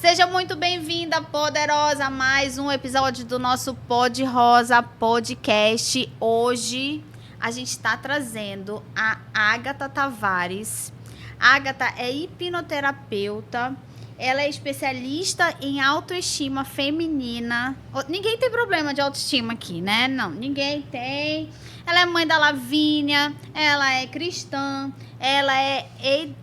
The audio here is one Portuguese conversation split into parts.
Seja muito bem-vinda, poderosa, a mais um episódio do nosso Pod Rosa Podcast. Hoje a gente está trazendo a Ágata Tavares. A Ágata é hipnoterapeuta, ela é especialista em autoestima feminina. Ninguém tem problema de autoestima aqui, né? Não, ninguém tem. Ela é mãe da Lavínia, ela é cristã, ela é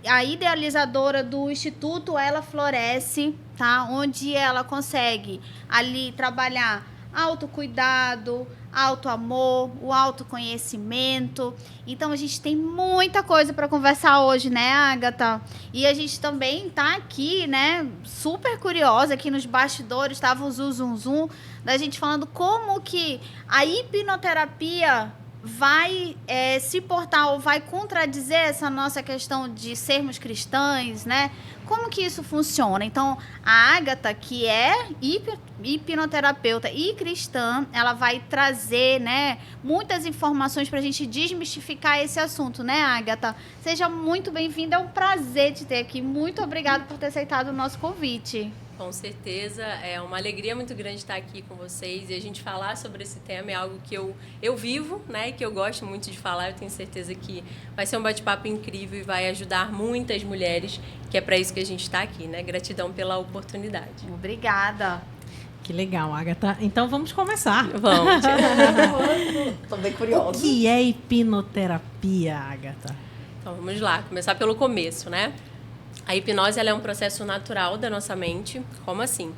a idealizadora do Instituto Ela Floresce, tá? Onde ela consegue ali trabalhar autocuidado, autoamor, o autoconhecimento. Então a gente tem muita coisa para conversar hoje, né, Ágata? E a gente também tá aqui, né, super curiosa aqui nos bastidores, tava o zum da gente falando como que a hipnoterapia vai se portar ou vai contradizer essa nossa questão de sermos cristãs, né? Como que isso funciona? Então, a Ágata, que é hipnoterapeuta e cristã, ela vai trazer, né, muitas informações para a gente desmistificar esse assunto, né, Ágata? Seja muito bem-vinda, é um prazer te ter aqui. Muito obrigada por ter aceitado o nosso convite. Com certeza, é uma alegria muito grande estar aqui com vocês e a gente falar sobre esse tema é algo que eu vivo, né, e que eu gosto muito de falar. Eu tenho certeza que vai ser um bate-papo incrível e vai ajudar muitas mulheres, que é para isso que a gente está aqui, né? Gratidão pela oportunidade. Obrigada. Que legal, Ágata. Então vamos começar. Vamos. Estou bem curiosa. O que é hipnoterapia, Ágata? Então vamos lá, começar pelo começo, né? A hipnose ela é um processo natural da nossa mente. Como assim?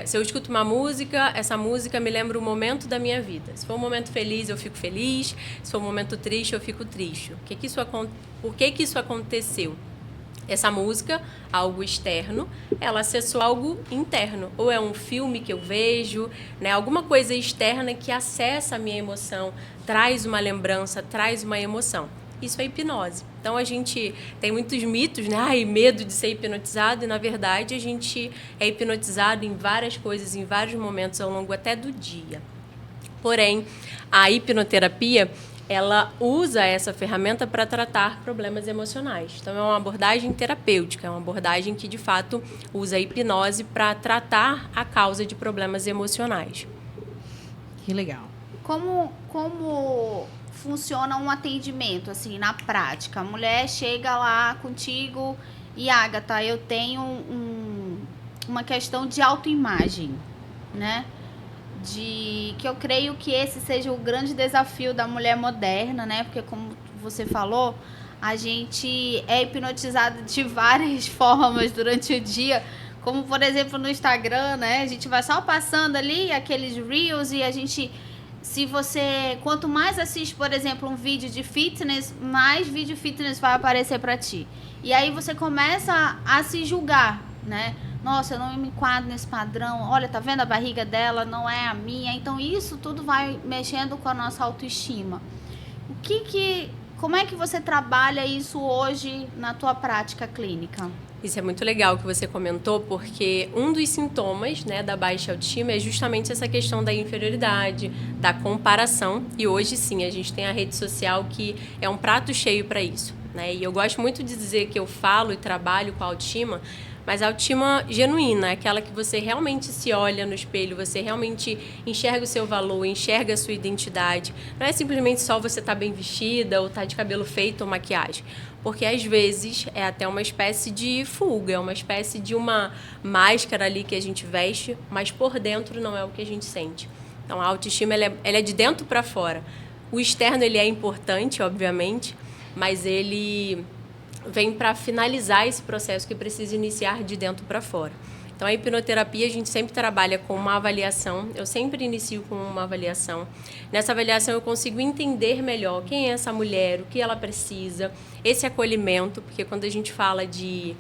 Se eu escuto uma música, essa música me lembra um momento da minha vida. Se for um momento feliz, eu fico feliz. Se for um momento triste, eu fico triste. Por que isso aconteceu? Essa música, algo externo, ela acessou algo interno. Ou é um filme que eu vejo, né? Alguma coisa externa que acessa a minha emoção, traz uma lembrança, traz uma emoção. Isso é hipnose. Então, a gente tem muitos mitos, né? Ai, medo de ser hipnotizado. E, na verdade, a gente é hipnotizado em várias coisas, em vários momentos ao longo até do dia. Porém, a hipnoterapia, ela usa essa ferramenta para tratar problemas emocionais. Então, é uma abordagem terapêutica, é uma abordagem que, de fato, usa a hipnose para tratar a causa de problemas emocionais. Que legal. Como funciona um atendimento, assim, na prática? A mulher chega lá contigo e, Ágata, eu tenho uma questão de autoimagem, né? Que eu creio que esse seja o grande desafio da mulher moderna, né? Porque, como você falou, a gente é hipnotizada de várias formas durante o dia, como, por exemplo, no Instagram, né? A gente vai só passando ali aqueles reels e a gente... Quanto mais assiste, por exemplo, um vídeo de fitness, mais vídeo fitness vai aparecer para ti. E aí você começa a se julgar, né? Nossa, eu não me enquadro nesse padrão. Olha, tá vendo a barriga dela? Não é a minha. Então, isso tudo vai mexendo com a nossa autoestima. Como é que você trabalha isso hoje na tua prática clínica? Isso é muito legal que você comentou, porque um dos sintomas, né, da baixa autoestima é justamente essa questão da inferioridade, da comparação. E hoje, sim, a gente tem a rede social que é um prato cheio para isso, né? E eu gosto muito de dizer que eu falo e trabalho com a autoestima, mas a autoestima genuína, aquela que você realmente se olha no espelho, você realmente enxerga o seu valor, enxerga a sua identidade. Não é simplesmente só você estar bem vestida ou estar de cabelo feito ou maquiagem. Porque, às vezes, é até uma espécie de fuga, é uma espécie de uma máscara ali que a gente veste, mas por dentro não é o que a gente sente. Então, a autoestima ela é de dentro para fora. O externo ele é importante, obviamente, mas ele vem para finalizar esse processo que precisa iniciar de dentro para fora. Então, a hipnoterapia, a gente sempre trabalha com uma avaliação. Eu sempre inicio com uma avaliação. Nessa avaliação, eu consigo entender melhor quem é essa mulher, o que ela precisa, esse acolhimento, porque quando a gente fala de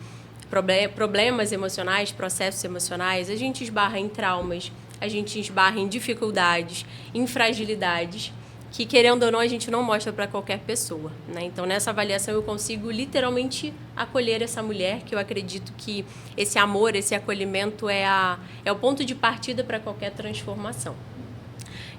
problemas emocionais, processos emocionais, a gente esbarra em traumas, a gente esbarra em dificuldades, em fragilidades, que, querendo ou não, a gente não mostra para qualquer pessoa, né? Então, nessa avaliação, eu consigo literalmente acolher essa mulher, que eu acredito que esse amor, esse acolhimento é o ponto de partida para qualquer transformação.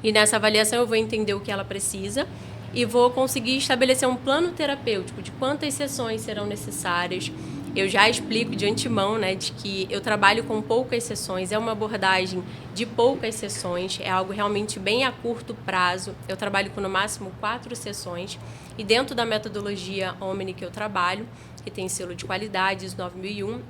E nessa avaliação, eu vou entender o que ela precisa e vou conseguir estabelecer um plano terapêutico de quantas sessões serão necessárias, eu já explico de antemão, né, de que eu trabalho com poucas sessões, é uma abordagem de poucas sessões, é algo realmente bem a curto prazo. Eu trabalho com no máximo 4 sessões e dentro da metodologia Omni que eu trabalho, que tem selo de qualidade, ISO 9001,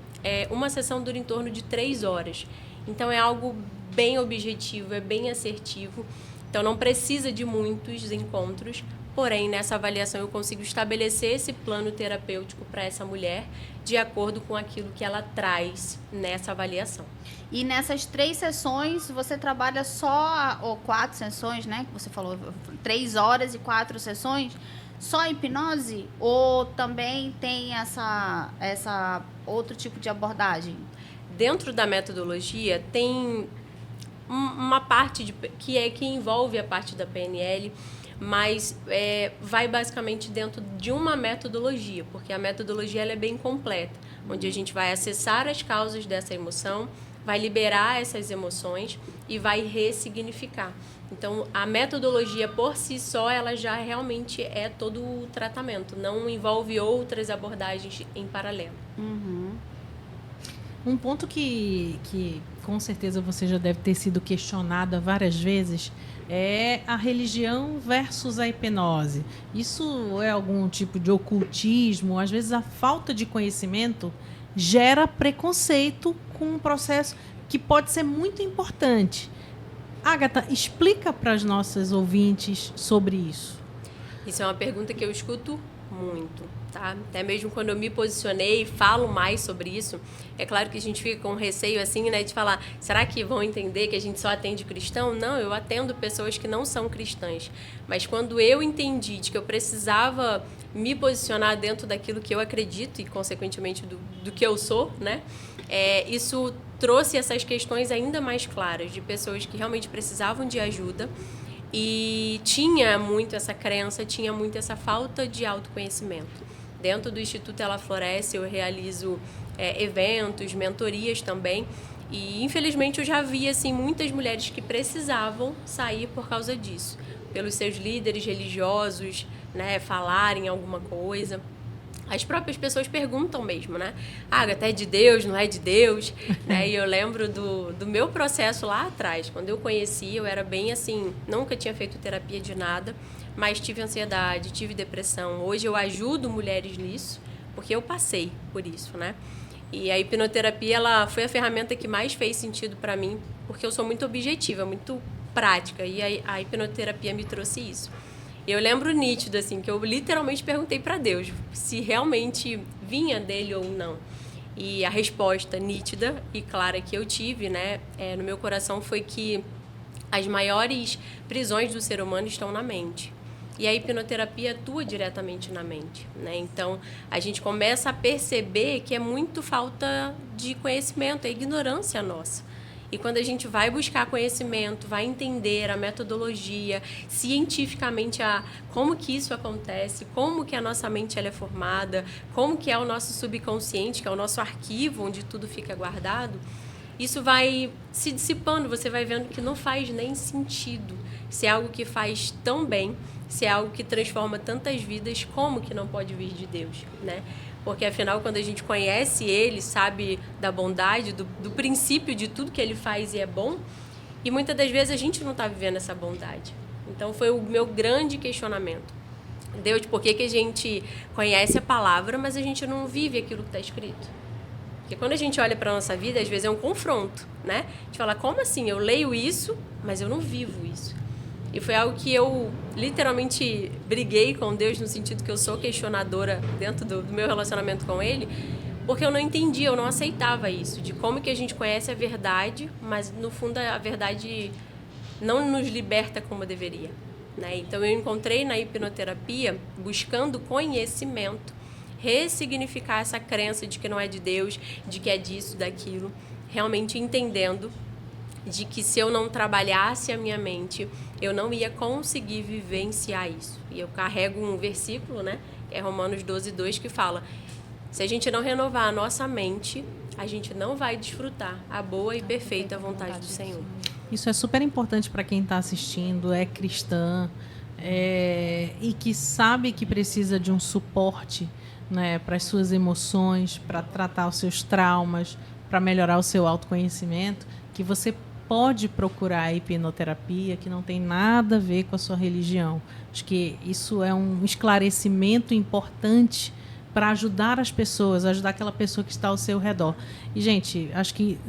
uma sessão dura em torno de 3 horas. Então é algo bem objetivo, é bem assertivo. Então não precisa de muitos encontros, porém nessa avaliação eu consigo estabelecer esse plano terapêutico para essa mulher de acordo com aquilo que ela traz nessa avaliação. E nessas 3 sessões, você trabalha só, ou 4 sessões, né? Que você falou, 3 horas e 4 sessões, só hipnose? Ou também tem essa outro tipo de abordagem? Dentro da metodologia tem uma parte que envolve a parte da PNL, mas vai basicamente dentro de uma metodologia, porque a metodologia ela é bem completa, onde a gente vai acessar as causas dessa emoção, vai liberar essas emoções e vai ressignificar. Então, a metodologia por si só, ela já realmente é todo o tratamento, não envolve outras abordagens em paralelo. Uhum. Um ponto que com certeza você já deve ter sido questionada várias vezes é a religião versus a hipnose. Isso é algum tipo de ocultismo? Às vezes a falta de conhecimento gera preconceito com um processo que pode ser muito importante. Agatha, explica para as nossas ouvintes sobre isso. Isso é uma pergunta que eu escuto muito, tá? Até mesmo quando eu me posicionei e falo mais sobre isso, é claro que a gente fica com receio assim, né, de falar, será que vão entender que a gente só atende cristão? Não, eu atendo pessoas que não são cristãs. Mas quando eu entendi de que eu precisava me posicionar dentro daquilo que eu acredito e, consequentemente, do que eu sou, né? Isso trouxe essas questões ainda mais claras de pessoas que realmente precisavam de ajuda e tinha muito essa crença, tinha muito essa falta de autoconhecimento. Dentro do Instituto Ela Floresce, eu realizo eventos, mentorias também, e infelizmente eu já vi assim, muitas mulheres que precisavam sair por causa disso, pelos seus líderes religiosos, né, falarem alguma coisa. As próprias pessoas perguntam mesmo, né? Agatha, é de Deus, não é de Deus? Né? E eu lembro do meu processo lá atrás. Quando eu conheci, eu era bem assim, nunca tinha feito terapia de nada, mas tive ansiedade, tive depressão. Hoje eu ajudo mulheres nisso, porque eu passei por isso, né? E a hipnoterapia, ela foi a ferramenta que mais fez sentido para mim, porque eu sou muito objetiva, muito prática, e a hipnoterapia me trouxe isso. Eu lembro nítido, assim, que eu literalmente perguntei para Deus se realmente vinha dele ou não. E a resposta nítida e clara que eu tive, né, no meu coração foi que as maiores prisões do ser humano estão na mente. E a hipnoterapia atua diretamente na mente, né? Então, a gente começa a perceber que é muito falta de conhecimento, é ignorância nossa. E quando a gente vai buscar conhecimento, vai entender a metodologia, cientificamente como que isso acontece, como que a nossa mente ela é formada, como que é o nosso subconsciente, que é o nosso arquivo onde tudo fica guardado, isso vai se dissipando, você vai vendo que não faz nem sentido. Se é algo que faz tão bem, se é algo que transforma tantas vidas, como que não pode vir de Deus, né? Porque, afinal, quando a gente conhece Ele, sabe da bondade, do princípio de tudo que Ele faz e é bom, e muitas das vezes a gente não está vivendo essa bondade. Então, foi o meu grande questionamento. Deus, por que a gente conhece a palavra, mas a gente não vive aquilo que está escrito? Porque quando a gente olha para a nossa vida, às vezes é um confronto, né? A gente fala, como assim? Eu leio isso, mas eu não vivo isso. E foi algo que eu literalmente briguei com Deus, no sentido que eu sou questionadora dentro do meu relacionamento com Ele, porque eu não entendia, eu não aceitava isso, de como que a gente conhece a verdade, mas no fundo a verdade não nos liberta como deveria, né? Então eu encontrei na hipnoterapia, buscando conhecimento, ressignificar essa crença de que não é de Deus, de que é disso, daquilo, realmente entendendo de que se eu não trabalhasse a minha mente, eu não ia conseguir vivenciar isso. E eu carrego um versículo, né, que é Romanos 12:2, que fala, se a gente não renovar a nossa mente, a gente não vai desfrutar a boa e perfeita vontade do Senhor. Isso é super importante para quem está assistindo, é cristã, e que sabe que precisa de um suporte né, para as suas emoções, para tratar os seus traumas, para melhorar o seu autoconhecimento, que você pode procurar a hipnoterapia, que não tem nada a ver com a sua religião. Acho que isso é um esclarecimento importante para ajudar as pessoas, ajudar aquela pessoa que está ao seu redor. E, gente, acho que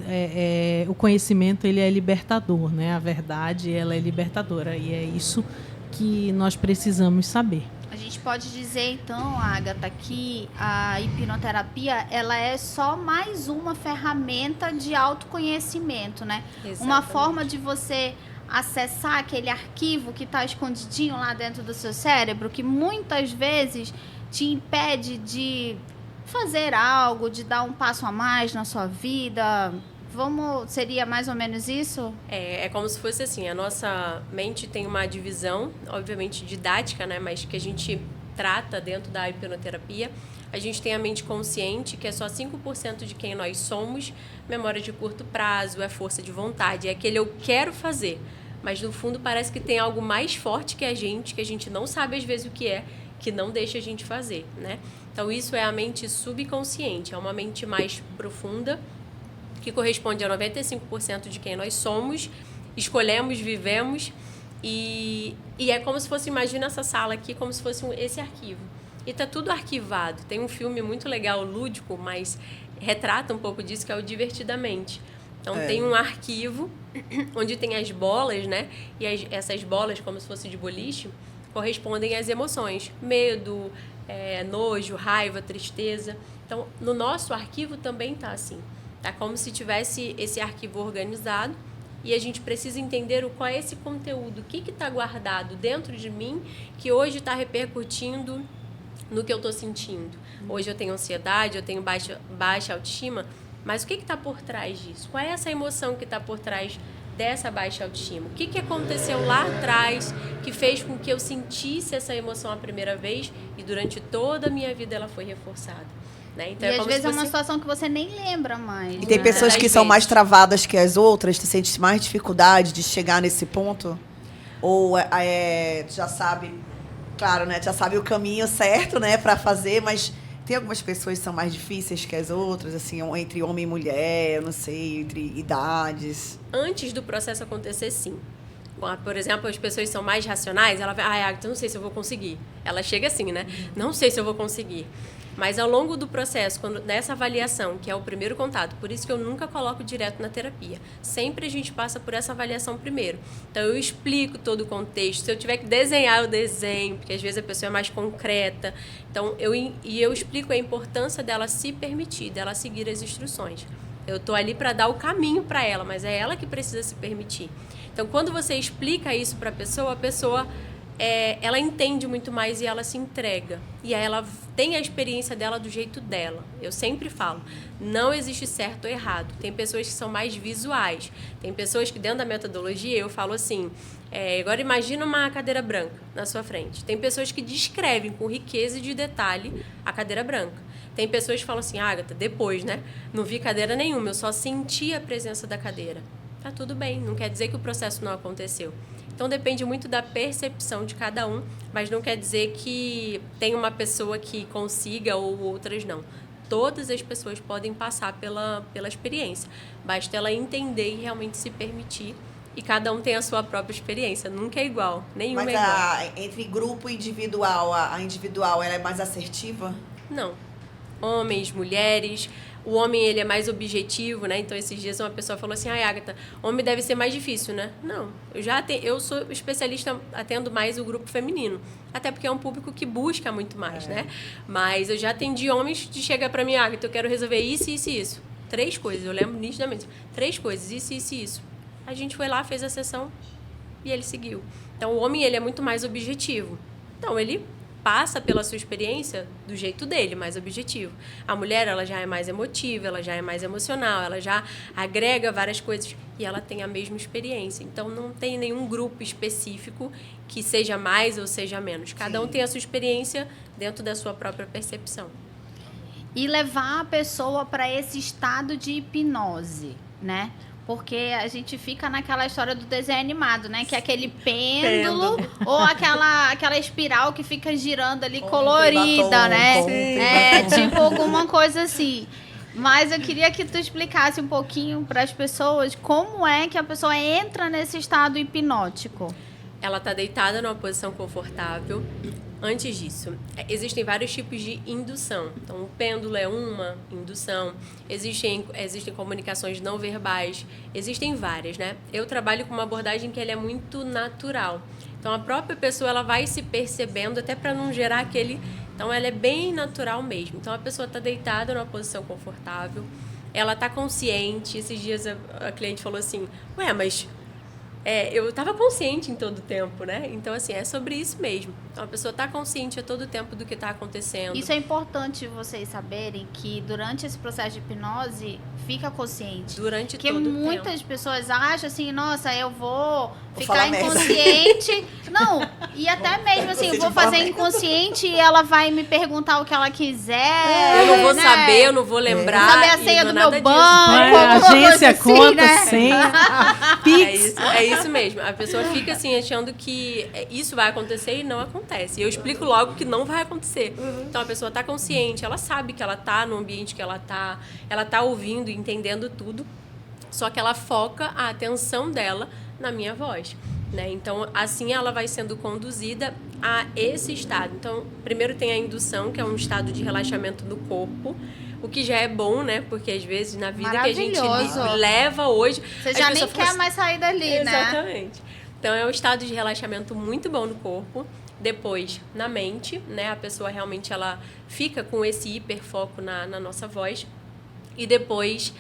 o conhecimento ele é libertador, né? A verdade ela é libertadora e é isso que nós precisamos saber. A gente pode dizer, então, Agatha, que a hipnoterapia ela é só mais uma ferramenta de autoconhecimento, né? Exatamente. Uma forma de você acessar aquele arquivo que está escondidinho lá dentro do seu cérebro, que muitas vezes te impede de fazer algo, de dar um passo a mais na sua vida. Seria mais ou menos isso? É como se fosse assim, a nossa mente tem uma divisão, obviamente didática, né, mas que a gente trata dentro da hipnoterapia. A gente tem a mente consciente, que é só 5% de quem nós somos, memória de curto prazo, é força de vontade, é aquele eu quero fazer. Mas no fundo parece que tem algo mais forte que a gente não sabe às vezes o que é, que não deixa a gente fazer, né? Então isso é a mente subconsciente, é uma mente mais profunda, que corresponde a 95% de quem nós somos, escolhemos, vivemos, e é como se fosse, imagina essa sala aqui, como se fosse esse arquivo. E está tudo arquivado. Tem um filme muito legal, lúdico, mas retrata um pouco disso, que é o Divertidamente. Então tem um arquivo onde tem as bolas, né? E essas bolas, como se fosse de boliche, correspondem às emoções. Medo, nojo, raiva, tristeza. Então, no nosso arquivo também está assim. Tá como se tivesse esse arquivo organizado e a gente precisa entender qual é esse conteúdo, o que está guardado dentro de mim que hoje está repercutindo no que eu estou sentindo. Hoje eu tenho ansiedade, eu tenho baixa autoestima, mas o que está por trás disso? Qual é essa emoção que está por trás dessa baixa autoestima? O que aconteceu lá atrás que fez com que eu sentisse essa emoção a primeira vez e durante toda a minha vida ela foi reforçada? Né? Então, e às vezes é uma situação que você nem lembra mais. E tem pessoas que são mais travadas que as outras, tu sente mais dificuldade de chegar nesse ponto? Ou já sabe, claro, né? Já sabe o caminho certo, né, para fazer, mas tem algumas pessoas que são mais difíceis que as outras, assim, entre homem e mulher, eu não sei, entre idades. Antes do processo acontecer, sim. Por exemplo, as pessoas são mais racionais, ela vai, Agatha, não sei se eu vou conseguir. Ela chega assim, né? Não sei se eu vou conseguir. Mas ao longo do processo, nessa avaliação, que é o primeiro contato, por isso que eu nunca coloco direto na terapia. Sempre a gente passa por essa avaliação primeiro. Então eu explico todo o contexto. Se eu tiver que desenhar, eu desenho, porque às vezes a pessoa é mais concreta. Então eu explico a importância dela se permitir, dela seguir as instruções. Eu estou ali para dar o caminho para ela, mas é ela que precisa se permitir. Então quando você explica isso para a pessoa ela entende muito mais e ela se entrega. E aí ela tem a experiência dela do jeito dela. Eu sempre falo, não existe certo ou errado. Tem pessoas que são mais visuais. Tem pessoas que dentro da metodologia eu falo assim, agora imagina uma cadeira branca na sua frente. Tem pessoas que descrevem com riqueza de detalhe a cadeira branca. Tem pessoas que falam assim, Agatha, depois, né? Não vi cadeira nenhuma, eu só senti a presença da cadeira. Tá tudo bem, não quer dizer que o processo não aconteceu. Então, depende muito da percepção de cada um, mas não quer dizer que tem uma pessoa que consiga ou outras não. Todas as pessoas podem passar pela experiência. Basta ela entender e realmente se permitir. E cada um tem a sua própria experiência. Nunca é igual. Nenhuma é igual. Mas entre grupo e individual, a individual ela é mais assertiva? Não. Homens, mulheres... O homem, ele é mais objetivo, né? Então, esses dias uma pessoa falou assim, Agatha, homem deve ser mais difícil, né? Não, eu sou especialista, atendo mais o grupo feminino. Até porque é um público que busca muito mais, né? Mas eu já atendi homens que chegam para mim, Agatha, eu quero resolver isso, isso e isso. 3 coisas, eu lembro nitidamente. 3 coisas, isso, isso e isso. A gente foi lá, fez a sessão e ele seguiu. Então, o homem, ele é muito mais objetivo. Então, ele passa pela sua experiência do jeito dele, mais objetivo. A mulher, ela já é mais emotiva, ela já é mais emocional, ela já agrega várias coisas e ela tem a mesma experiência. Então, não tem nenhum grupo específico que seja mais ou seja menos. Cada um tem a sua experiência dentro da sua própria percepção. e levar a pessoa para esse estado de hipnose, né? Porque a gente fica naquela história do desenho animado, né? Que é aquele pêndulo ou aquela espiral que fica girando ali colorida, batom, né? com batom. Tipo alguma coisa assim. Mas eu queria que tu explicasse um pouquinho para as pessoas como é que a pessoa entra nesse estado hipnótico. Ela está deitada numa posição confortável. Antes disso, existem vários tipos de indução. Então, o pêndulo é uma indução. Existem comunicações não verbais. Existem várias, né? Eu trabalho com uma abordagem que ela é muito natural. Então, a própria pessoa ela vai se percebendo, até para não gerar aquele... Então, ela é bem natural mesmo. Então, a pessoa está deitada numa posição confortável. Ela está consciente. Esses dias a cliente falou assim, ué, mas... eu estava consciente em todo o tempo, né? Então, assim, é sobre isso mesmo. Então, a pessoa está consciente a todo o tempo do que está acontecendo. Isso é importante vocês saberem que durante esse processo de hipnose, fica consciente. Durante Porque todo o tempo. muitas pessoas acham assim, nossa, eu vou ficar falar merda. inconsciente. Não, e até mesmo assim, eu vou fazer inconsciente e ela vai me perguntar o que ela quiser. Eu não vou né? saber, eu não vou lembrar. Saber a e senha não do é meu nada banco. disso. alguma coisa Agência, assim, conta, né? senha, Pix. É isso mesmo. A pessoa fica assim, achando que isso vai acontecer e não acontece. E eu explico logo que não vai acontecer. Então, a pessoa está consciente, ela sabe que ela está no ambiente que ela tá ouvindo, entendendo tudo, só que ela foca a atenção dela na minha voz. Né? Então, assim ela vai sendo conduzida a esse estado. Então, primeiro tem a indução, que é um estado de relaxamento do corpo, o que já é bom, né? Porque às vezes na vida que a gente Maravilhoso. leva hoje... Você as já nem pessoas falam quer assim, mais sair dali, né? exatamente. Então, é um estado de relaxamento muito bom no corpo. Depois, na mente, né? A pessoa realmente ela fica com esse hiperfoco na nossa voz. E depois,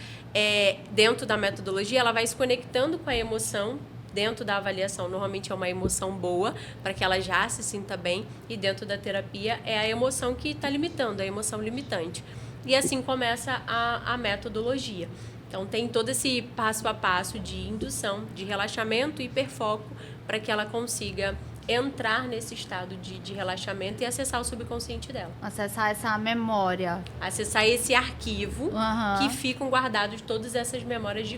dentro da metodologia, ela vai se conectando com a emoção. Dentro da avaliação, normalmente é uma emoção boa, para que ela já se sinta bem. E dentro da terapia, é a emoção que está limitando, a emoção limitante. E assim começa a metodologia. Então, tem todo esse passo a passo de indução, de relaxamento e hiperfoco, para que ela consiga entrar nesse estado de relaxamento e acessar o subconsciente dela. Acessar essa memória. Acessar esse arquivo Aham. que ficam guardados todas essas memórias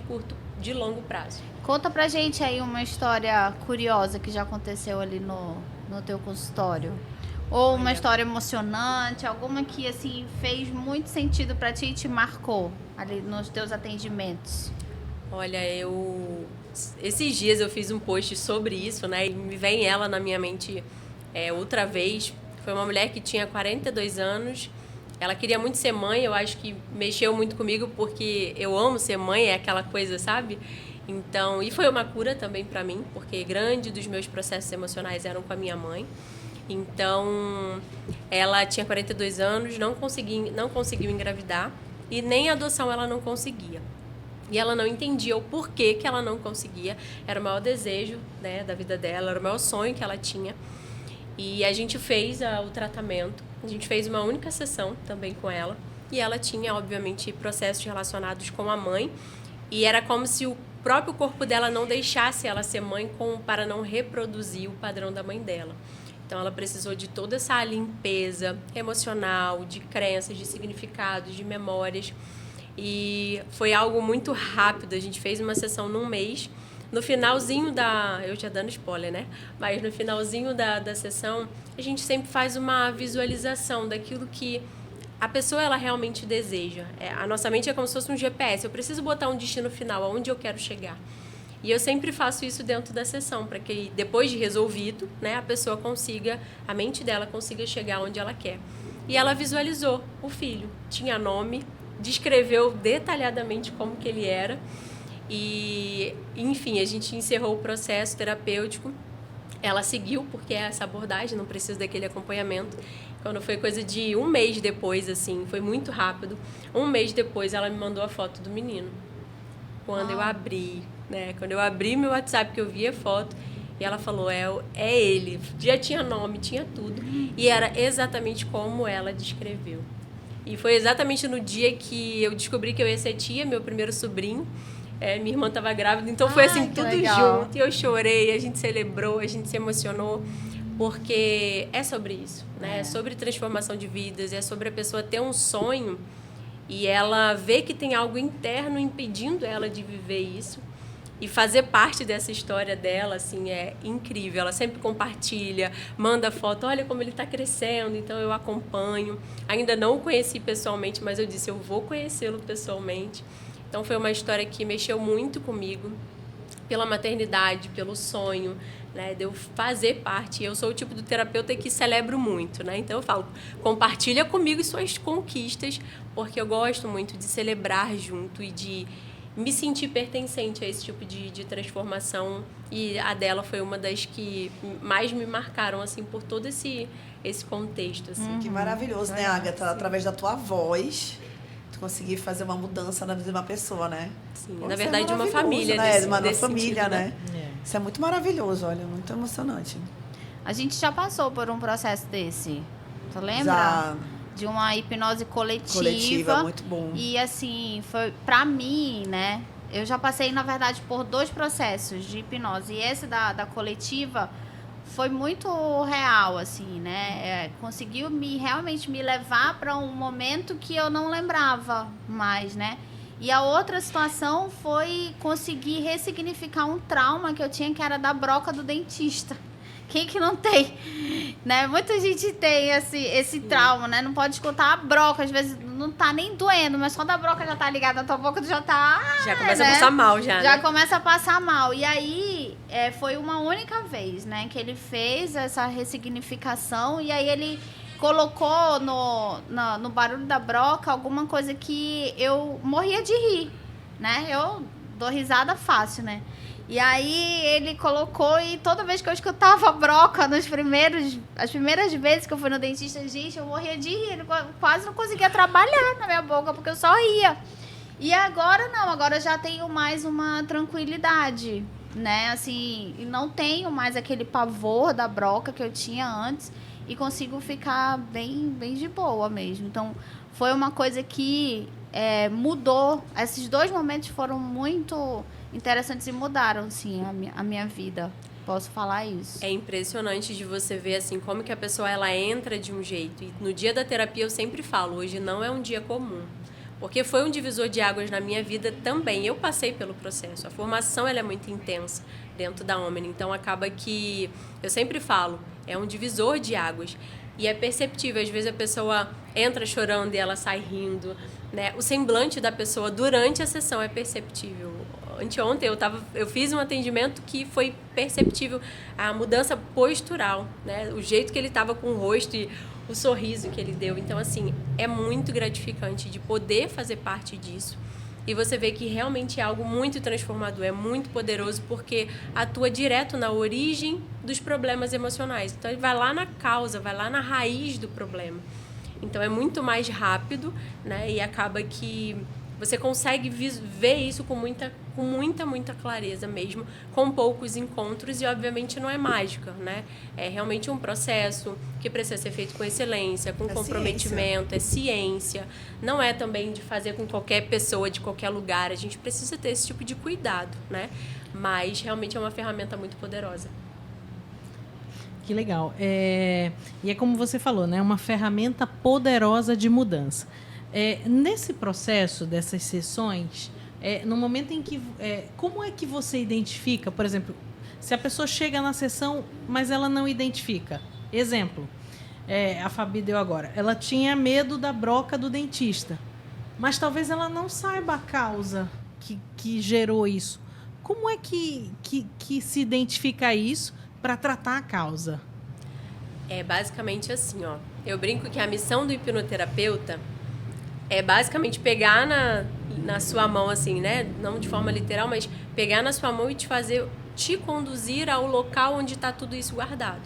de longo prazo. Conta pra gente aí uma história curiosa que já aconteceu ali no teu consultório. Ou uma história emocionante, alguma que assim fez muito sentido pra ti e te marcou ali nos teus atendimentos. Olha, esses dias eu fiz um post sobre isso, né? E me vem ela na minha mente outra vez. Foi uma mulher que tinha 42 anos. Ela queria muito ser mãe, eu acho que mexeu muito comigo porque eu amo ser mãe, é aquela coisa, sabe? Então, e foi uma cura também para mim, porque grande dos meus processos emocionais eram com a minha mãe. Então, ela tinha 42 anos, não conseguiu engravidar e nem adoção ela não conseguia. E ela não entendia o porquê que ela não conseguia. Era o maior desejo, né, da vida dela, era o maior sonho que ela tinha. E a gente fez o tratamento, a gente fez uma única sessão também com ela. E ela tinha, obviamente, processos relacionados com a mãe. E era como se o próprio corpo dela não deixasse ela ser mãe para não reproduzir o padrão da mãe dela. Então, ela precisou de toda essa limpeza emocional, de crenças, de significados, de memórias. E foi algo muito rápido. A gente fez uma sessão num mês. No finalzinho eu já dando spoiler, né? Mas no finalzinho da sessão, a gente sempre faz uma visualização daquilo que a pessoa ela realmente deseja. A nossa mente é como se fosse um GPS. Eu preciso botar um destino final, aonde eu quero chegar. E eu sempre faço isso dentro da sessão, para que depois de resolvido, né, a mente dela consiga chegar onde ela quer. E ela visualizou o filho, tinha nome, descreveu detalhadamente como que ele era. E, enfim, a gente encerrou o processo terapêutico. Ela seguiu, porque é essa abordagem, não precisa daquele acompanhamento. Quando foi coisa de um mês depois, assim, foi muito rápido. Um mês depois, ela me mandou a foto do menino. Quando eu abri, né? Quando eu abri meu WhatsApp, que eu vi a foto, e ela falou, é ele. Já tinha nome, tinha tudo. E era exatamente como ela descreveu. E foi exatamente no dia que eu descobri que eu ia ser tia, meu primeiro sobrinho. Minha irmã estava grávida, então foi assim, tudo legal. junto. E eu chorei, a gente celebrou, a gente se emocionou. porque é sobre isso, né? É sobre transformação de vidas, é sobre a pessoa ter um sonho e ela vê que tem algo interno impedindo ela de viver isso. E fazer parte dessa história dela, assim, é incrível. Ela sempre compartilha, manda foto, olha como ele está crescendo, então eu acompanho. Ainda não o conheci pessoalmente, mas eu disse, eu vou conhecê-lo pessoalmente. Então foi uma história que mexeu muito comigo, pela maternidade, pelo sonho, né, de eu fazer parte. Eu sou o tipo do terapeuta que celebro muito, né? Então eu falo, compartilha comigo suas conquistas, porque eu gosto muito de celebrar junto e de me sentir pertencente a esse tipo de transformação, e a dela foi uma das que mais me marcaram, assim, por todo esse contexto, assim. Que maravilhoso, né, Agatha? Sim. Através da tua voz, tu conseguir fazer uma mudança na vida de uma pessoa, né? Sim, Pô, na isso é verdade, uma maravilhoso, família, né? Uma desse família, sentido, né? Isso é muito maravilhoso, olha, muito emocionante. A gente já passou por um processo desse. Tu lembra? Já De uma hipnose coletiva, muito bom. E assim, foi pra mim, né? Eu já passei, na verdade, por 2 processos de hipnose. E esse da coletiva foi muito real, assim, né? Conseguiu realmente me levar para um momento que eu não lembrava mais, né? E a outra situação foi conseguir ressignificar um trauma que eu tinha, que era da broca do dentista. Quem que não tem, né? Muita gente tem esse trauma, né? Não pode escutar a broca, às vezes não tá nem doendo, mas quando a broca já tá ligada na tua boca, tu já tá... Já começa né? a passar mal, já, Já né? começa a passar mal. E aí, foi uma única vez, né? Que ele fez essa ressignificação e aí ele colocou no barulho da broca alguma coisa que eu morria de rir, né? Eu dou risada fácil, né? E aí ele colocou, e toda vez que eu escutava a broca, as primeiras vezes que eu fui no dentista, gente, eu morria de rir, eu quase não conseguia trabalhar na minha boca, porque eu só ria. E agora não, agora eu já tenho mais uma tranquilidade, né, assim, e não tenho mais aquele pavor da broca que eu tinha antes, e consigo ficar bem, bem de boa mesmo. Então, foi uma coisa que mudou, esses 2 momentos foram muito interessantes e mudaram, sim, a minha vida. Posso falar isso. É impressionante de você ver, assim, como que a pessoa, ela entra de um jeito. E no dia da terapia eu sempre falo, hoje não é um dia comum. Porque foi um divisor de águas na minha vida também. Eu passei pelo processo. A formação, ela é muito intensa dentro da Omni. Então, acaba que, eu sempre falo, é um divisor de águas. E é perceptível. Às vezes a pessoa entra chorando e ela sai rindo, né? O semblante da pessoa durante a sessão é perceptível. Anteontem eu fiz um atendimento que foi perceptível a mudança postural, né? O jeito que ele estava com o rosto e o sorriso que ele deu. Então, assim, é muito gratificante de poder fazer parte disso. E você vê que realmente é algo muito transformador, é muito poderoso, porque atua direto na origem dos problemas emocionais. Então, ele vai lá na causa, vai lá na raiz do problema. Então, é muito mais rápido, né? E acaba que você consegue ver isso com muita clareza mesmo, com poucos encontros, e obviamente não é mágica, né? É realmente um processo que precisa ser feito com excelência, com comprometimento, é ciência. Não é também de fazer com qualquer pessoa, de qualquer lugar, a gente precisa ter esse tipo de cuidado, né? Mas realmente é uma ferramenta muito poderosa. Que legal. E é como você falou, né? Uma ferramenta poderosa de mudança. Nesse processo dessas sessões, no momento em que... como é que você identifica, por exemplo, se a pessoa chega na sessão, mas ela não identifica? Exemplo, a Fabi deu agora. Ela tinha medo da broca do dentista, mas talvez ela não saiba a causa que gerou isso. Como é que se identifica isso para tratar a causa? É basicamente assim, ó. Eu brinco que a missão do hipnoterapeuta é basicamente pegar na sua mão, assim, né? Não de forma literal, mas pegar na sua mão e te conduzir ao local onde está tudo isso guardado.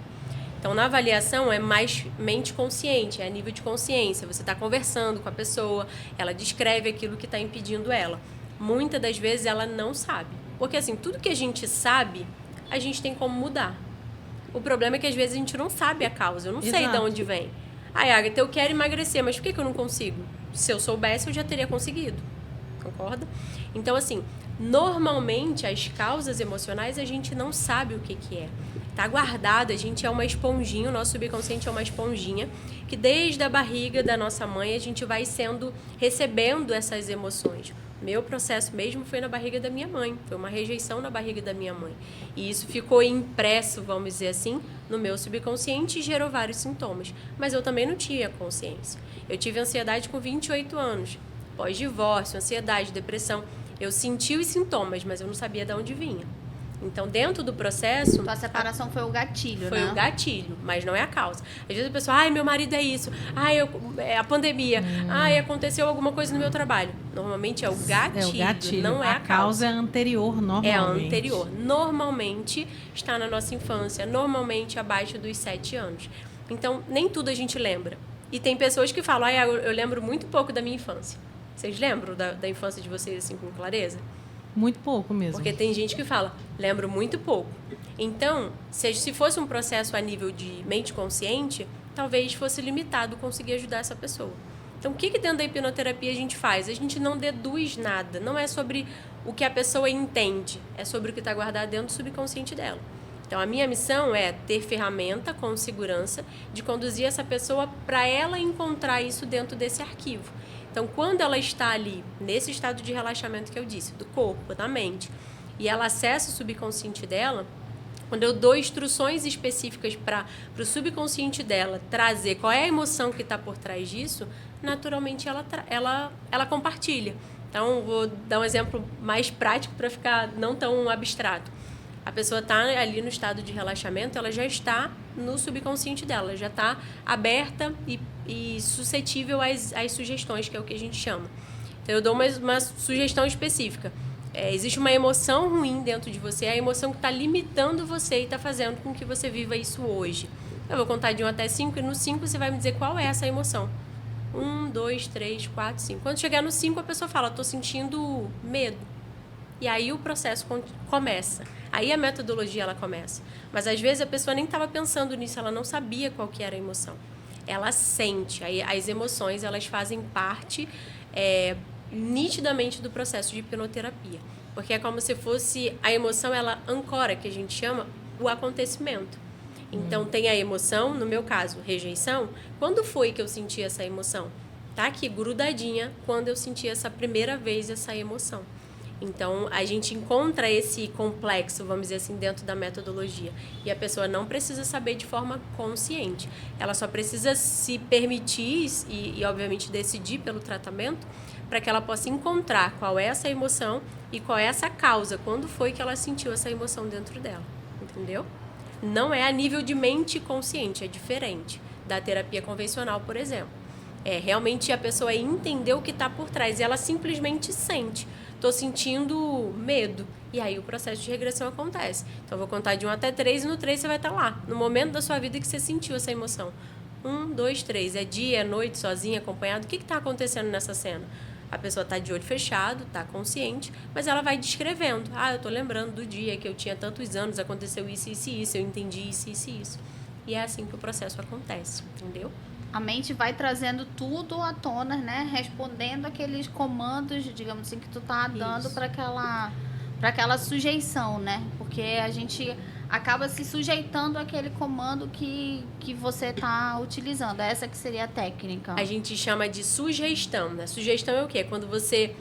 Então, na avaliação, é mais mente consciente, é a nível de consciência. Você está conversando com a pessoa, ela descreve aquilo que está impedindo ela. Muitas das vezes, ela não sabe. Porque, assim, tudo que a gente sabe, a gente tem como mudar. O problema é que, às vezes, a gente não sabe a causa. Eu não sei de onde vem. Agatha, eu quero emagrecer, mas por que eu não consigo? Se eu soubesse, eu já teria conseguido. Concorda? Então, assim, normalmente, as causas emocionais, a gente não sabe o que é. Tá guardado, a gente é uma esponjinha, o nosso subconsciente é uma esponjinha, que desde a barriga da nossa mãe a gente vai recebendo essas emoções. Meu processo mesmo foi na barriga da minha mãe, foi uma rejeição na barriga da minha mãe. E isso ficou impresso, vamos dizer assim, no meu subconsciente e gerou vários sintomas. Mas eu também não tinha consciência. Eu tive ansiedade com 28 anos, pós-divórcio, ansiedade, depressão. Eu senti os sintomas, mas eu não sabia de onde vinha. Então, dentro do processo... Tua separação foi o gatilho, foi né? o gatilho, mas não é a causa. Às vezes a pessoa, ai, meu marido é isso, ai, é a pandemia, ai, aconteceu alguma coisa no meu trabalho. Normalmente é o gatilho, não é a causa. É anterior, normalmente. É a anterior. Normalmente está na nossa infância, normalmente abaixo dos 7 anos. Então, nem tudo a gente lembra. E tem pessoas que falam, ai, eu lembro muito pouco da minha infância. Vocês lembram da infância de vocês, assim, com clareza? Muito pouco mesmo. Porque tem gente que fala, lembro muito pouco. Então, se fosse um processo a nível de mente consciente, talvez fosse limitado conseguir ajudar essa pessoa. Então, o que dentro da hipnoterapia a gente faz? A gente não deduz nada. Não é sobre o que a pessoa entende. É sobre o que está guardado dentro do subconsciente dela. Então, a minha missão é ter ferramenta com segurança de conduzir essa pessoa para ela encontrar isso dentro desse arquivo. Então, quando ela está ali, nesse estado de relaxamento que eu disse, do corpo, da mente, e ela acessa o subconsciente dela, quando eu dou instruções específicas para o subconsciente dela trazer qual é a emoção que está por trás disso, naturalmente ela compartilha. Então, vou dar um exemplo mais prático para ficar não tão abstrato. A pessoa está ali no estado de relaxamento, ela já está no subconsciente dela, já está aberta e suscetível às sugestões, que é o que a gente chama. Então, eu dou uma sugestão específica. Existe uma emoção ruim dentro de você, a emoção que está limitando você e está fazendo com que você viva isso hoje. Eu vou contar de 1 até 5 e no 5 você vai me dizer qual é essa emoção. 1, 2, 3, 4, 5. Quando chegar no 5, a pessoa fala, estou sentindo medo. E aí o processo começa. Aí a metodologia ela começa. Mas às vezes a pessoa nem estava pensando nisso, ela não sabia qual que era a emoção. Ela sente. Aí as emoções elas fazem parte nitidamente do processo de hipnoterapia. Porque é como se fosse a emoção, ela ancora, que a gente chama, o acontecimento. Então tem a emoção, no meu caso, rejeição. Quando foi que eu senti essa emoção? Tá aqui, grudadinha, quando eu senti essa primeira vez essa emoção. Então, a gente encontra esse complexo, vamos dizer assim, dentro da metodologia. E a pessoa não precisa saber de forma consciente. Ela só precisa se permitir e obviamente, decidir pelo tratamento para que ela possa encontrar qual é essa emoção e qual é essa causa, quando foi que ela sentiu essa emoção dentro dela. Entendeu? Não é a nível de mente consciente, é diferente da terapia convencional, por exemplo. Realmente a pessoa entender o que está por trás e ela simplesmente sente. Estou sentindo medo. E aí o processo de regressão acontece. Então, eu vou contar de 1 até 3 e no 3 você vai estar lá. No momento da sua vida que você sentiu essa emoção. 1, 2, 3. É dia, é noite, sozinha, acompanhado. O que está acontecendo nessa cena? A pessoa está de olho fechado, está consciente, mas ela vai descrevendo. Eu estou lembrando do dia que eu tinha tantos anos, aconteceu isso, isso e isso, eu entendi isso, isso e isso. E é assim que o processo acontece, entendeu? A mente vai trazendo tudo à tona, né? Respondendo aqueles comandos, digamos assim, que tu tá dando para aquela sujeição, né? Porque a gente acaba se sujeitando àquele comando que você tá utilizando. Essa que seria a técnica. A gente chama de sugestão, né? Sugestão é o quê? Quando você...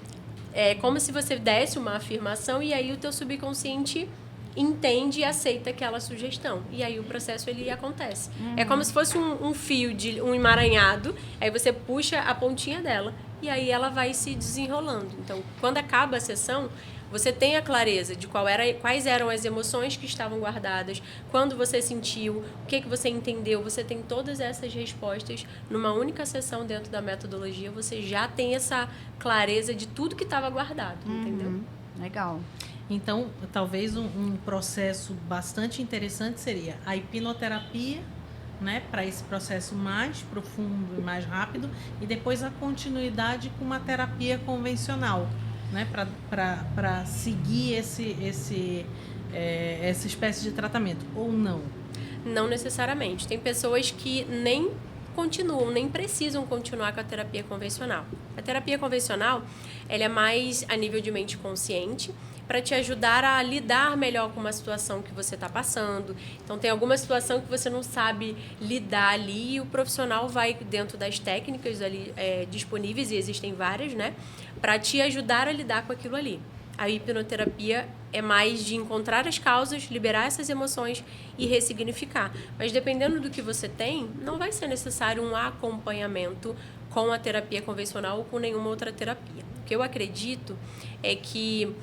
É como se você desse uma afirmação e aí o teu subconsciente entende e aceita aquela sugestão. E aí o processo ele acontece. É como se fosse um fio, um emaranhado, aí você puxa a pontinha dela e aí ela vai se desenrolando. Então, quando acaba a sessão, você tem a clareza de quais eram as emoções que estavam guardadas, quando você sentiu, o que você entendeu, você tem todas essas respostas numa única sessão dentro da metodologia, você já tem essa clareza de tudo que estava guardado, entendeu? Legal. Então, talvez um processo bastante interessante seria a hipnoterapia, né, para esse processo mais profundo e mais rápido, e depois a continuidade com uma terapia convencional, né, para seguir essa espécie de tratamento, ou não? Não necessariamente. Tem pessoas que nem continuam, nem precisam continuar com a terapia convencional. A terapia convencional, ela é mais a nível de mente consciente, para te ajudar a lidar melhor com uma situação que você está passando. Então, tem alguma situação que você não sabe lidar ali e o profissional vai dentro das técnicas ali disponíveis, e existem várias, né, para te ajudar a lidar com aquilo ali. A hipnoterapia é mais de encontrar as causas, liberar essas emoções e ressignificar. Mas dependendo do que você tem, não vai ser necessário um acompanhamento com a terapia convencional ou com nenhuma outra terapia. O que eu acredito é que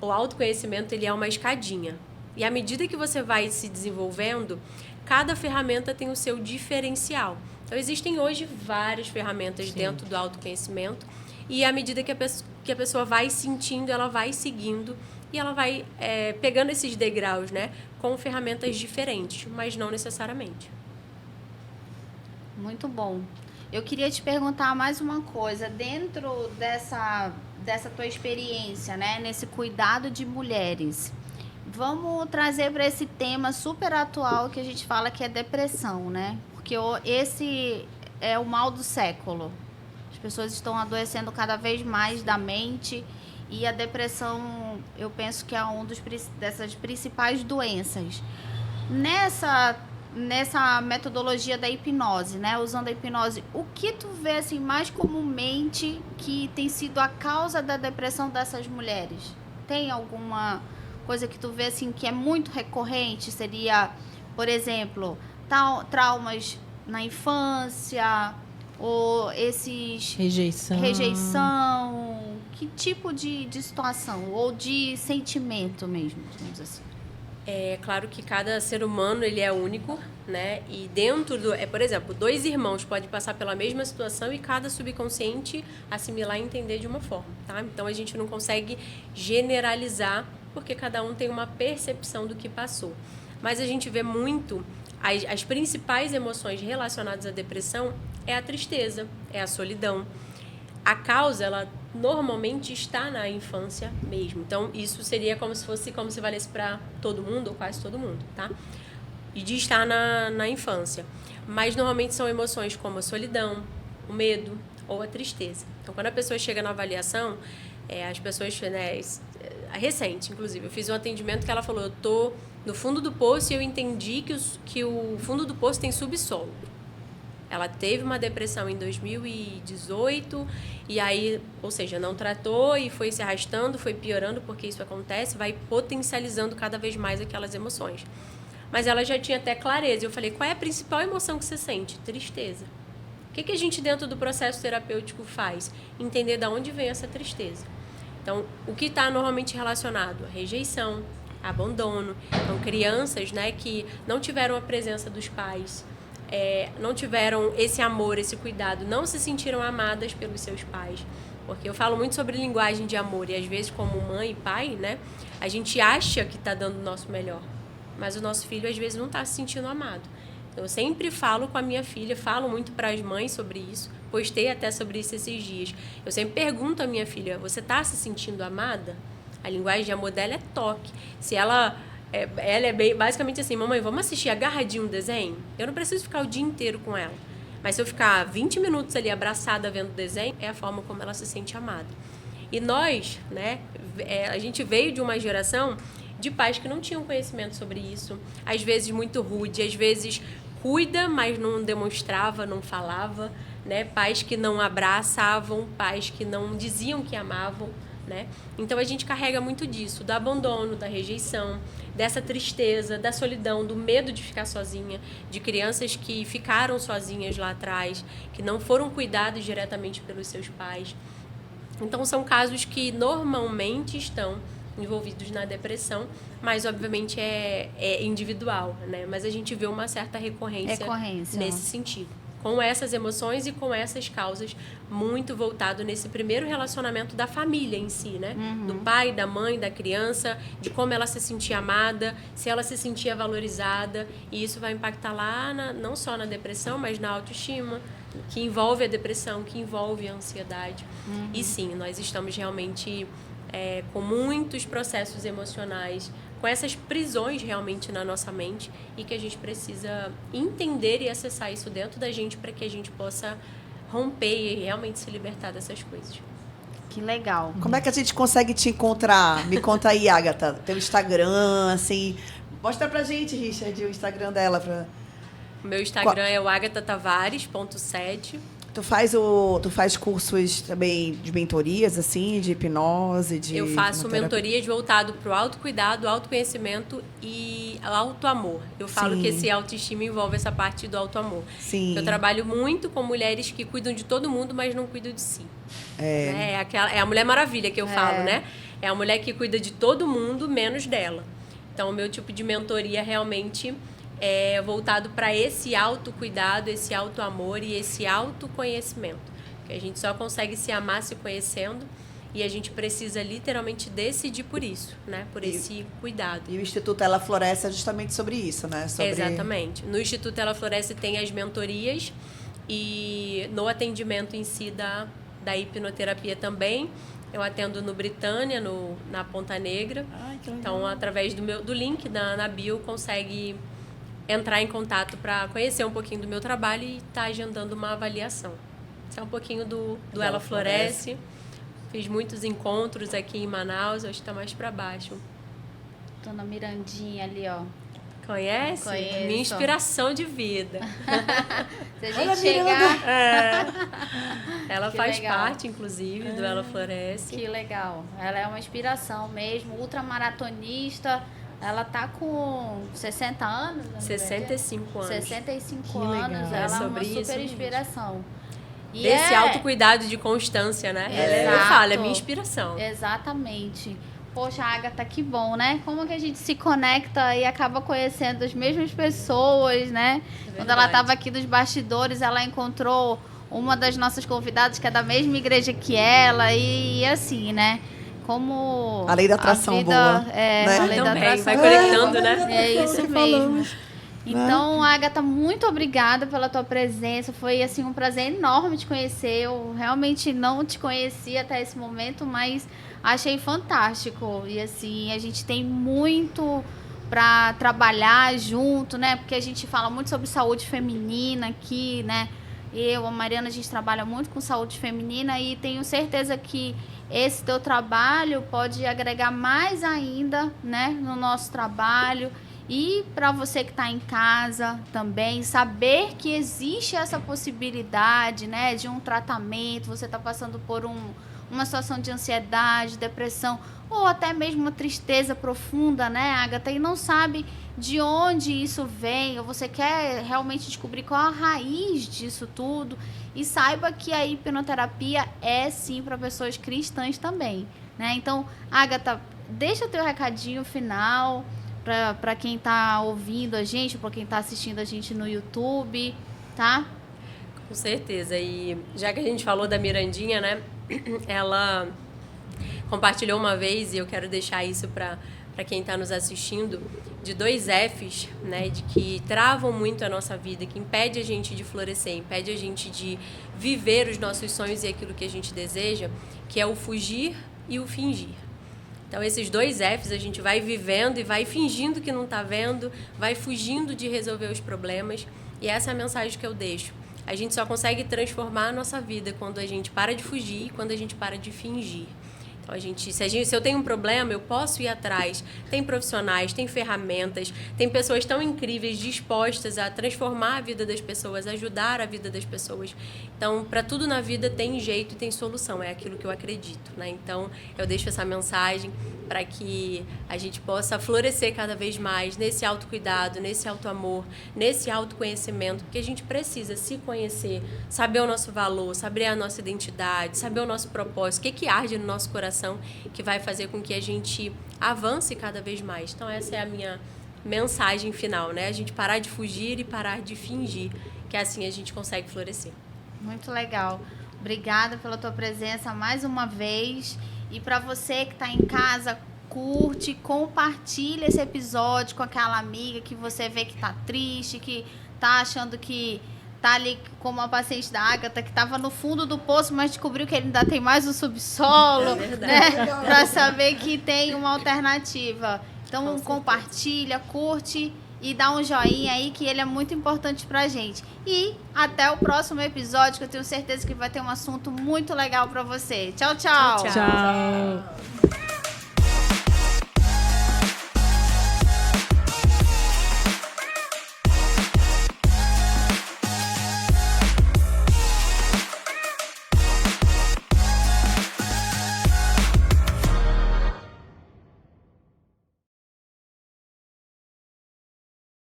o autoconhecimento, ele é uma escadinha. E à medida que você vai se desenvolvendo, cada ferramenta tem o seu diferencial. Então, existem hoje várias ferramentas dentro do autoconhecimento. E à medida que a pessoa vai sentindo, ela vai seguindo e ela vai pegando esses degraus, né, com ferramentas diferentes, mas não necessariamente. Muito bom. Eu queria te perguntar mais uma coisa. Dentro dessa tua experiência, né, nesse cuidado de mulheres, vamos trazer para esse tema super atual que a gente fala que é depressão, né? Porque esse é o mal do século. As pessoas estão adoecendo cada vez mais da mente e a depressão, eu penso que é dessas principais doenças. Nessa metodologia da hipnose, né? Usando a hipnose, o que tu vê assim mais comumente que tem sido a causa da depressão dessas mulheres? Tem alguma coisa que tu vê assim que é muito recorrente? Seria, por exemplo, traumas na infância ou esses rejeição, que tipo de situação ou de sentimento mesmo, digamos assim? É claro que cada ser humano, ele é único, né? E dentro por exemplo, 2 irmãos podem passar pela mesma situação e cada subconsciente assimilar e entender de uma forma, tá? Então, a gente não consegue generalizar, porque cada um tem uma percepção do que passou. Mas a gente vê muito, as principais emoções relacionadas à depressão é a tristeza, é a solidão. A causa, ela normalmente está na infância mesmo. Então, isso seria como se valesse para todo mundo, ou quase todo mundo, tá? E de estar na infância. Mas, normalmente, são emoções como a solidão, o medo ou a tristeza. Então, quando a pessoa chega na avaliação, as pessoas, né, recente, inclusive, eu fiz um atendimento que ela falou, eu tô no fundo do poço e eu entendi que o fundo do poço tem subsolo. Ela teve uma depressão em 2018 e aí, ou seja, não tratou e foi se arrastando, foi piorando, porque isso acontece, vai potencializando cada vez mais aquelas emoções. Mas ela já tinha até clareza. Eu falei, qual é a principal emoção que você sente? Tristeza. O que a gente dentro do processo terapêutico faz? Entender de onde vem essa tristeza. Então, o que está normalmente relacionado? A rejeição, abandono. Então, crianças, né, que não tiveram a presença dos pais, não tiveram esse amor, esse cuidado, não se sentiram amadas pelos seus pais. Porque eu falo muito sobre linguagem de amor e às vezes como mãe e pai, né, a gente acha que está dando o nosso melhor, mas o nosso filho às vezes não está se sentindo amado. Então, eu sempre falo com a minha filha, falo muito para as mães sobre isso, postei até sobre isso esses dias. Eu sempre pergunto à minha filha, você está se sentindo amada? A linguagem de amor dela é toque. Se ela é bem, basicamente assim, mamãe, vamos assistir agarradinho um desenho? Eu não preciso ficar o dia inteiro com ela. Mas se eu ficar 20 minutos ali abraçada vendo desenho, é a forma como ela se sente amada. E nós, né, a gente veio de uma geração de pais que não tinham conhecimento sobre isso. Às vezes muito rude, às vezes cuida, mas não demonstrava, não falava, né? Pais que não abraçavam, pais que não diziam que amavam, né? Então, a gente carrega muito disso, do abandono, da rejeição, dessa tristeza, da solidão, do medo de ficar sozinha, de crianças que ficaram sozinhas lá atrás, que não foram cuidadas diretamente pelos seus pais. Então, são casos que normalmente estão envolvidos na depressão, mas obviamente é individual, né? Mas a gente vê uma certa recorrência nesse sentido. Com essas emoções e com essas causas, muito voltado nesse primeiro relacionamento da família em si, né? Do pai, da mãe, da criança, de como ela se sentia amada, se ela se sentia valorizada, e isso vai impactar lá, não só na depressão, mas na autoestima, que envolve a depressão, que envolve a ansiedade. E sim, nós estamos realmente com muitos processos emocionais, com essas prisões realmente na nossa mente e que a gente precisa entender e acessar isso dentro da gente para que a gente possa romper e realmente se libertar dessas coisas. Que legal. Como é que a gente consegue te encontrar? Me conta aí, Agatha. Teu Instagram, assim. Mostra pra gente, Richard, o Instagram dela. O meu Instagram é o agatatavares.7. Tu faz cursos também de mentorias, assim, de hipnose, de... Eu faço hipnoterapia? mentorias voltado para o autocuidado, autoconhecimento e autoamor. Eu falo Sim. que esse autoestima envolve essa parte do autoamor. Sim. Eu trabalho muito com mulheres que cuidam de todo mundo, mas não cuidam de si. É a Mulher Maravilha que eu falo, né? É a mulher que cuida de todo mundo, menos dela. Então, o meu tipo de mentoria realmente é voltado para esse autocuidado, esse autoamor e esse autoconhecimento. Porque a gente só consegue se amar se conhecendo e a gente precisa literalmente decidir por isso, né? Por esse cuidado. E o Instituto Ela Floresce é justamente sobre isso, né? Exatamente. No Instituto Ela Floresce tem as mentorias e no atendimento em si da hipnoterapia também. Eu atendo no Britânia, na Ponta Negra. Ai, que legal. Então, através do link na bio, consegue entrar em contato para conhecer um pouquinho do meu trabalho e estar agendando uma avaliação. Isso é um pouquinho do Ela Floresce. Fiz muitos encontros aqui em Manaus, hoje está mais para baixo. Dona Mirandinha ali, ó. Conhece? Conheço. Minha inspiração de vida. Se a gente chegar... Ela Que faz legal. parte, inclusive, do Ela Floresce. Que legal. Ela é uma inspiração mesmo. Ultramaratonista. Ela tá com 60 anos? Dona Mirandinha? 65 anos. 65 Que anos. legal. Ela é uma Sobre isso super mesmo. inspiração. E Desse autocuidado de constância, né? Eu Exato. falo, é minha inspiração. Exatamente. Poxa, Agatha, que bom, né? Como que a gente se conecta e acaba conhecendo as mesmas pessoas, né? Quando ela estava aqui nos bastidores, ela encontrou uma das nossas convidadas que é da mesma igreja que ela e assim, né? Como A lei da atração vida, boa, é, né? a lei da Também, atração. vai conectando, né? É isso que mesmo. falamos, Então, Agatha, muito obrigada pela tua presença. Foi assim um prazer enorme te conhecer. Eu realmente não te conhecia até esse momento, mas achei fantástico. E assim, a gente tem muito para trabalhar junto, né? Porque a gente fala muito sobre saúde feminina aqui, né? Eu, a Mariana, a gente trabalha muito com saúde feminina e tenho certeza que esse teu trabalho pode agregar mais ainda, né, no nosso trabalho. E para você que está em casa também, saber que existe essa possibilidade, né, de um tratamento, você está passando por uma situação de ansiedade, depressão, ou até mesmo uma tristeza profunda, né, Agatha, e não sabe de onde isso vem, ou você quer realmente descobrir qual a raiz disso tudo, e saiba que a hipnoterapia é sim para pessoas cristãs também, né? Então, Agatha, deixa o teu recadinho final para quem está ouvindo a gente, para quem está assistindo a gente no YouTube, tá? Com certeza. E já que a gente falou da Mirandinha, né? Ela compartilhou uma vez, e eu quero deixar isso para quem está nos assistindo, de 2 Fs, né? De que travam muito a nossa vida, que impede a gente de florescer, impede a gente de viver os nossos sonhos e aquilo que a gente deseja, que é o fugir e o fingir. Então, esses 2 Fs a gente vai vivendo e vai fingindo que não está vendo, vai fugindo de resolver os problemas. E essa é a mensagem que eu deixo. A gente só consegue transformar a nossa vida quando a gente para de fugir e quando a gente para de fingir. Então, se eu tenho um problema, eu posso ir atrás. Tem profissionais, tem ferramentas, tem pessoas tão incríveis dispostas a transformar a vida das pessoas, ajudar a vida das pessoas. Então, para tudo na vida tem jeito e tem solução, é aquilo que eu acredito, né? Então, eu deixo essa mensagem para que a gente possa florescer cada vez mais nesse autocuidado, nesse autoamor, nesse autoconhecimento, porque a gente precisa se conhecer, saber o nosso valor, saber a nossa identidade, saber o nosso propósito, o que arde no nosso coração, que vai fazer com que a gente avance cada vez mais. Então, essa é a minha mensagem final, né? A gente parar de fugir e parar de fingir, que assim a gente consegue florescer. Muito legal. Obrigada pela tua presença mais uma vez. E para você que está em casa, curte, compartilha esse episódio com aquela amiga que você vê que está triste, que está achando que tá ali como a paciente da Agatha, que estava no fundo do poço, mas descobriu que ele ainda tem mais o subsolo, né? Para saber que tem uma alternativa. Então, compartilha, curte e dá um joinha aí, que ele é muito importante pra gente. E até o próximo episódio, que eu tenho certeza que vai ter um assunto muito legal pra você. Tchau, tchau. Tchau.